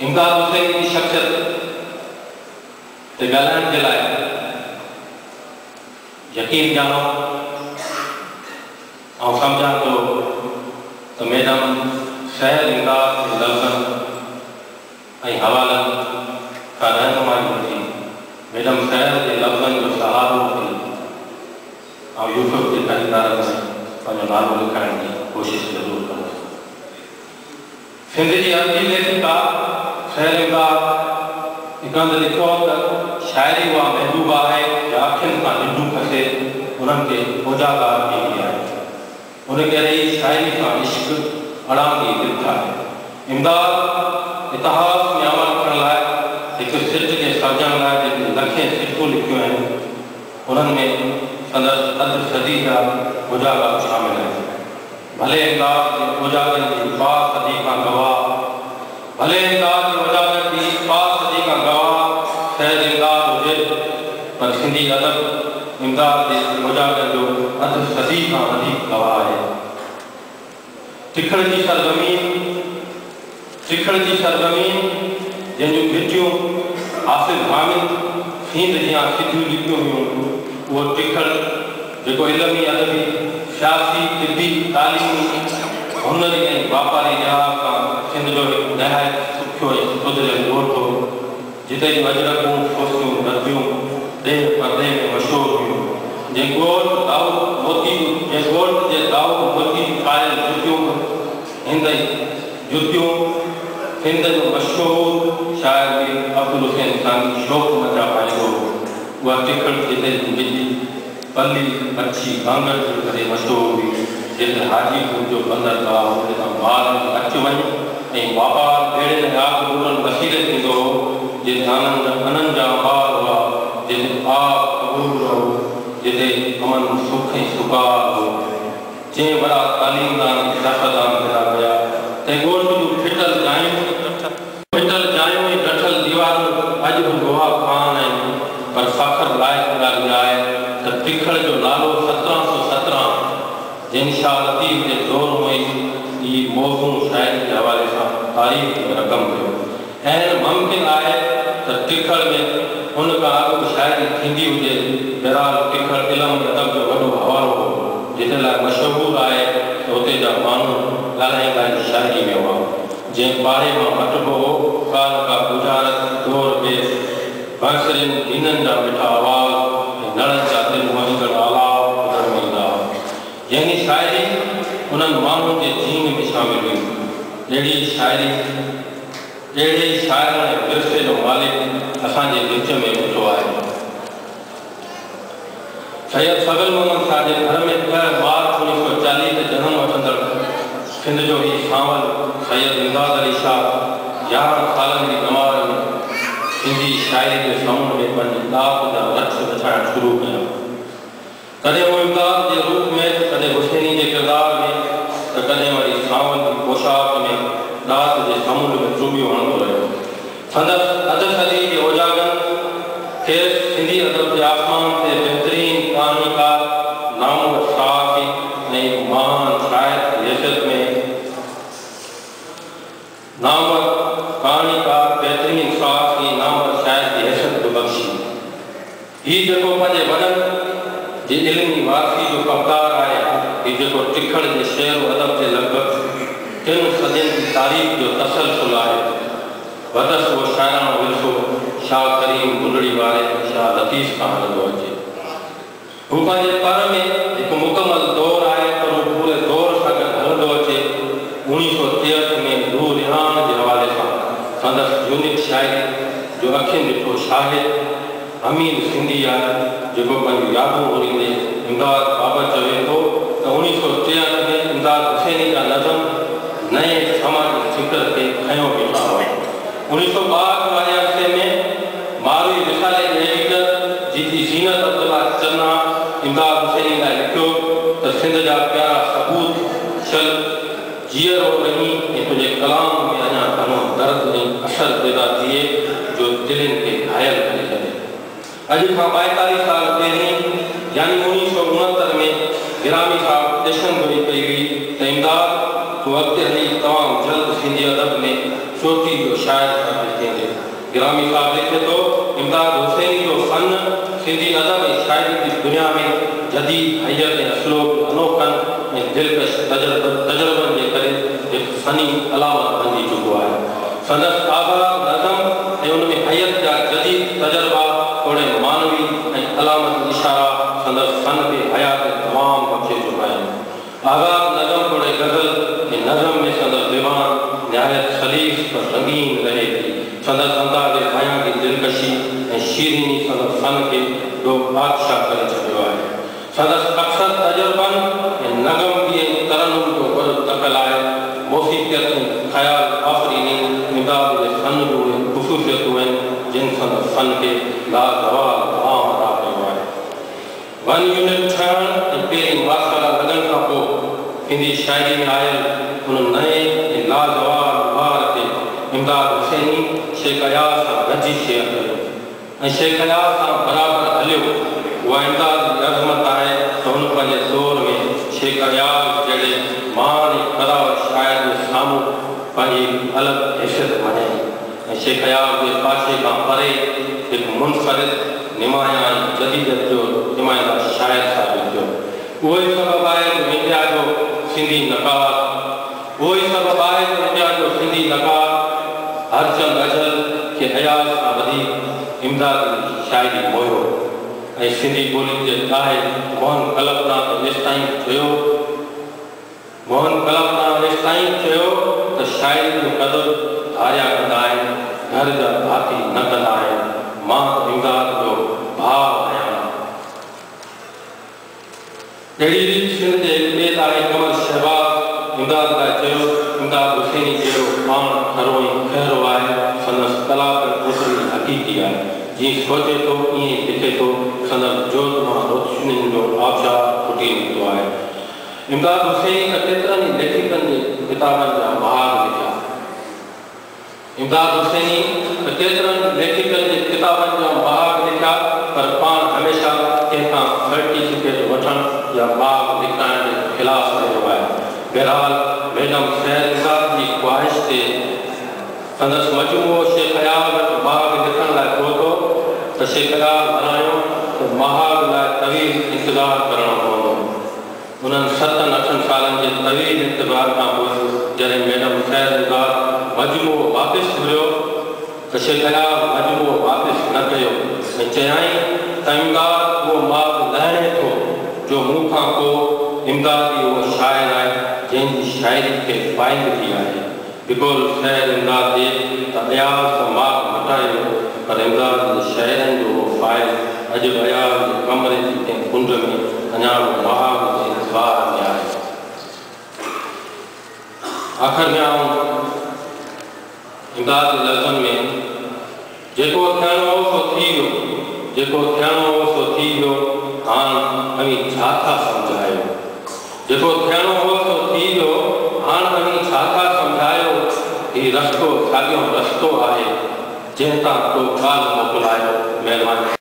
इमदाद हुसैन की शख्सियत ते ॻाल्हाइण जे लाइ यकीन जानो ऐं सम्झां थो त मैडम शहर इमदाद जे लफ़्ज़नि ऐं हवालनि खां रहनुमाई वठी मैडम शहर जे लफ़्ज़नि जो सहारो वठी ऐं यूसुफ जे ख़रीदारनि में पंहिंजो नालो लिखाइण जी कोशिशि ज़रूरु कंदो। सिंध जी अर्जी लेखिका शहर इमदाद हिकंद लिखो त शाइरी उहा महबूबा आहे या अखियुनि खां निंडू खसे उन्हनि खे उजागार ॾींदी आहे। उन करे ई शाइरी खां इश्क अड़ांदी दिलि आहे। इमदाद इतिहास में अमल करण लाइ हिकु सिट जे सर्जण लाइ जेके लखे सिटूं लिखियूं आहिनि उन्हनि में संदसि अधु सदी जा उजागर शामिल आहिनि। भले इमदाद जे उजागरनि जी पा सदी खां गवाह शहर इमदाद हुजे पर सिंधी अदब इमदाद जे उजागर जो अधु सदी खां वधीक गवाह आहे। तिखड़ जी सरज़मीन जंहिंजूं गिटियूं हासिल हामिद सींद जियां सिधियूं लिखियूं हुयूं उहो तिखड़ जेको इल्मी अदबी सियासी तिबी तालीमी हुनरी ऐं वापारी लिहाज़ खां सिंध जो हिकु नहायत सुठो ऐं सुधरियल ॻोठ हो जिते जूं अजरकूं खोसियूं नदियूं ॾेह परदे में मशहूरु हुयूं। जंहिं ॻोठ जे दाऊद मोती ठाहियल जुतियूं हिंद जो मशहूरु शाइर बि अब्दुल हुसैन सानी शौक़ मचा पाईंदो हो। उहा तिखड़ जिते जी बिजली पली अछी घांगर जे करे मशहूरु हुई। जिते हाजीपुर जो बंदरगाह हुते खां माल अच वञ ऐं वापारु अहिड़े आबूरनि वसीले थींदो हो जिते अननि जा ॿार हुआ, जिते आब कबूल हो, जिते अमन सुख ऐं सुकार हो। जंहिं वॾा तालीमदान सियासतदान पैदा कया तंहिं ॻोठ जूं फिटल जायूं ऐं डठल दीवारूं अॼु बि गवाह कान आहिनि। पर फ़ख्र लाइक़ु ॻाल्हि आहे त तिखड़ जो नालो 1717 जंहिं शाह लतीफ़ जे दौर में ई मौज़ू शाइरी जे हवाले सां तारीख़ में रक़म कयो। ऐं मुमकिन आहे त तिखड़ में उन खां अॻु शाइरी थींदी हुजे। बहरहाल तिखड़ इल्म अदब जो वॾो हवालो हो जिते लाइ मशहूरु आहे त हुते जा माण्हू ॻाल्हाईंदा शाइरी में हुआ। जंहिं पाड़े मां मटिबो हो काल का गुजारत दौर बेस बंसरियुनि हीननि जा मिठा आवाज़ ऐं नड़नि जा दिलि मोहींदड़ आलाप ॿुधण में ईंदा हुआ। जंहिं शाइरी उन्हनि माण्हुनि जे जीन में शामिल हुई। अहिड़े शाइर ऐं विरसे जो मालिक असांजे विच में वेठो आहे। सैयद सगल मोहम्मद शाह जे घर में 10 मार्च 1940 ते जनम वठंदड़ सिंध जो ही सांवल सैयद इमदाद अली शाह 11 सालनि जी उमिरि में सिंधी शाइरी जे समूह में पंहिंजी दाब जा रक्ष विछाइण शुरू कया। कॾहिं वो इमदाद जे रूप में, कॾहिं हुसैनी जे किरदार में, त कॾहिं वरी सांवल जी पोशाक में रात जे समूह में चुबियो हणंदो रहियो। संदसि अधु सदी जे उजागरनि खेसि सिंधी अदब जे आसमान ते बहितरीन कहानीकार नामवर सहाफ़ी ऐं महान शाइर जी हैसियत में नामवर कहानीकार बहितरीन सहाफ़ी नामवर शाइर जी हैसियत बि बख़्शी। हीउ जेको पंहिंजे वॾनि जे इल्मी वारसी जो कमदार आहे, हीउ जेको तिखड़ जे शेर अदब जे लॻभॻि 3 सदियुनि जी तारीख़ जो तसलसल आहे। वदसि उहो शाइराणो विरसो शाह करीम गुलड़ी वारे शाह लतीफ़ खां हलंदो अचे। हू पंहिंजे पर में हिकु मुकमल दौर आहे पर हू पूरे दौर सां गॾु हलंदो अचे। 1963 में नूर रिहान जे हवाले सां संदसि यूनिक शाइरी जो अखियुनि ॾिठो शाहिद अमीन सिंधी आहे जेको पंहिंजूं यादूं ओरींदे इमदाद बाबति चवे थो त 1963 में इमदाद हुसैनी जा नज़म नए समाजी फिक्र खे खयो बीठा हुआ। 1962 वारे अरसे में मारवी विसाले एडिटर जी ज़ीनत अब्दुल्ला चन्ना इमदाद हुसैनी लाइ लिखियो त सिंध जा प्यारा सबूत चल जीअरो रही ऐं तुंहिंजे कलाम में अञा घणो दर्द ऐं असर पैदा थिए जो दिलनि खे घायल करे छॾे। अॼु खां 42 साल पहिरीं यानी 1969 में गिरामी साहब पेशन गोई कई हुई त इमदाद तूं अॻिते हली तमामु जल्द सिंधी अदब में चोटी जो शायर साबित थींदे। गिरामी साहब लिखे तो इमदाद हुसैनी जो फन सिंधी अदब ऐं शाइरी की दुनिया में जदीद हैयत ऐं असलोब अनोखन ऐं दिलकश तजुर्बनि जे करे हिकु फनी अलामत बणिजी चुको आहे। संदसि आज़ाद नज़म ऐं उन में हैयत जा जदीद तजुर्बा थोड़े मानवी ऐं अलामत इशारा संदसि फन खे हयात तमाम बख़्शे चुका आहिनि। आज़ाद नज़म थोड़े गज़ल ऐं नज़म में संदसि ज़बान निहायत सलीस पर रंगीन रहे थी। संदसि अंदाज़ बयां की दिलकशी ऐं शीरीनी संदसि फन खे ॾो बादशाह करे छॾियो आहे। संदसि अक्सर तजुर्बनि ऐं नगम ऐं तरन्नुम जो वॾो दख़ल आहे। मौसीक़ियत ऐं ख़्याल आफ़रीनी इमदाद जे फन जूं उहे ख़ुसूसियतूं आहिनि जिन संदसि फन खे लाज़वाल तमाम अदा कयो आहे। वन यूनिट ठहण ऐं पहिरीं वासला लॻण खां पोइ सिंधी शाइरी में आयल उन नए ऐं लाज़वाल ॿार ते इमदाद हुसैनी शेख अयाज़ सां गॾिजी शेयर कयो ऐं शेख अयाज़ सां बराबरि हलियो। उहा इमदाद जी अज़मत आहे त हुन पंहिंजे दौर में शेख अयाज़ जहिड़े महान ऐं क़दावर शाइर जे साम्हूं पंहिंजी अलॻि हैसियत मञाई ऐं शेख अयाज़ जे पासे खां परे हिकु मुनफ़रिद निमाया ऐं जदीदत जो निमाइंदा शाइर साबित थियो। उहो ई सबबु आहे त इंडिया जो सिंधी नक़ाद हरचंद अजल खे अयाज़ सां वधीक इमदाद जी शाइरी मोयो ऐं सिंधी ॿोली जे आहे मोहन कलपनाथ एसिताईं चयो त शाइरी जो क़दुरु धारिया कंदा आहिनि, घर जा भाती न कंदा आहिनि, मां त इमदाद जो भाउ आहियां। अहिड़ी रीति सिंध जे हिकु ॿिए आहे कमर शहबाज़ इमदाद लाइ चयो इमदाद हुसैनी जहिड़ो पाण खरो ऐं खहिरो आहे, संदसि कला ओतिरी हक़ीक़ी आहे। जीअं सोचे थो ईअं लिखे थो, संदसि जोत मां रोशनियुनि जो आबशार फुटी निकितो आहे। इमदाद हुसैनी त केतिरनि ई लेखकनि जे किताबनि जा महाग लिखिया। पर पाण हमेशह कंहिंखां सर्टिफिकेट वठणु या बाग लिखाइण जे ख़िलाफ़ रहियो आहे। बहरहाल मैडम ख़ैर इमदाद जी ख़्वाहिश ते संदसि मजमूओ शेख अयाज़ बाग लिखण लाइ पहुतो त शेख अयाज़ बणायो त महाग लाइ तवील इंतज़ारु करणो पवंदो। उन्हनि 7-8 सालनि जे तवील इंतज़ार खां पोइ जॾहिं मैडम ख़ैर इमदाद मजमूओ वापसि घुरियो त शेख अयाज़ मजमूओ वापसि न कयो ऐं चयाईं त इमदाद उहो माल लहणे थो जो मूं खां पोइ इमदादी उहो शाइर आहे जंहिंजी शाइरी खे फ़ाइद थी आहे। बिगोल ख़ैर इमदाद जे त अयाज़ त माल मटायो, पर इमदाद जे शाइरनि जो उहो फ़ाइद अॼु अयाज़ जे कमरे जी कंहिं कुंड में अञा बि महाग जे इंतज़ार में आहे। आख़िर में आऊं इमदाद जे लफ़्ज़नि में जेको थियणो हो सो थी वियो, हाणे अवी छा था सम्झायो। हीउ रस्तो साॻियो रस्तो आहे जंहिं तां तो ॻाल्हि मोकिलायो। महिरबानी।